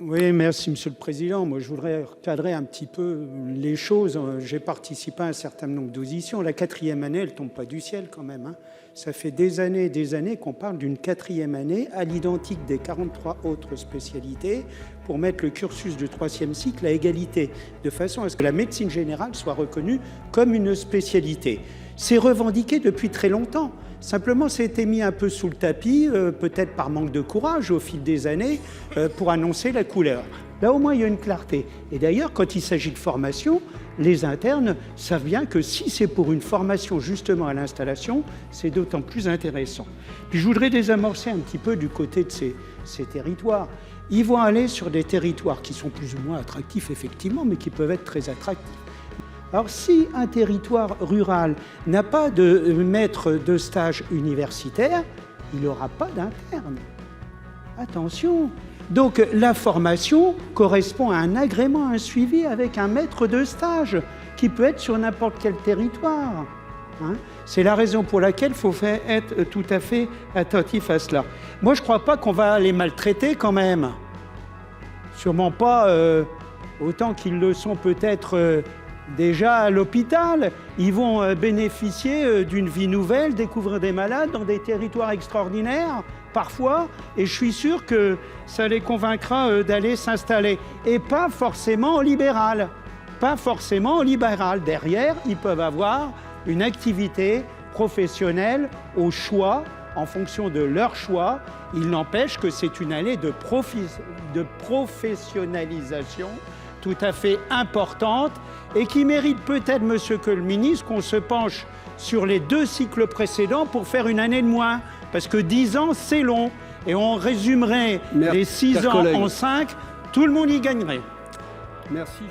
Oui, merci Monsieur le Président. Moi, je voudrais recadrer un petit peu les choses. J'ai participé à un certain nombre d'auditions. La 4e année, elle ne tombe pas du ciel quand même, hein. Ça fait des années qu'on parle d'une 4e année à l'identique des 43 autres spécialités pour mettre le cursus du 3e cycle à égalité, de façon à ce que la médecine générale soit reconnue comme une spécialité. C'est revendiqué depuis très longtemps. Simplement, ça a été mis un peu sous le tapis, peut-être par manque de courage au fil des années, pour annoncer la couleur. Là, au moins, il y a une clarté. Et d'ailleurs, quand il s'agit de formation, les internes savent bien que si c'est pour une formation justement à l'installation, c'est d'autant plus intéressant. Puis je voudrais désamorcer un petit peu du côté de ces territoires. Ils vont aller sur des territoires qui sont plus ou moins attractifs, effectivement, mais qui peuvent être très attractifs. Alors, si un territoire rural n'a pas de maître de stage universitaire, il n'aura pas d'interne. Attention. Donc, la formation correspond à un agrément, un suivi avec un maître de stage qui peut être sur n'importe quel territoire. Hein. C'est la raison pour laquelle il faut être tout à fait attentif à cela. Moi, je ne crois pas qu'on va les maltraiter quand même. Sûrement pas autant qu'ils le sont peut-être... déjà à l'hôpital, ils vont bénéficier d'une vie nouvelle, découvrir des malades dans des territoires extraordinaires, parfois, et je suis sûr que ça les convaincra d'aller s'installer. Et pas forcément au libéral. Pas forcément au libéral. Derrière, ils peuvent avoir une activité professionnelle au choix, en fonction de leur choix. Il n'empêche que c'est une année de professionnalisation tout à fait importante et qui mérite peut-être, monsieur que le ministre, qu'on se penche sur les 2 cycles précédents pour faire une année de moins. Parce que 10 ans, c'est long. Et on résumerait les 6 ans en 5, tout le monde y gagnerait. Merci.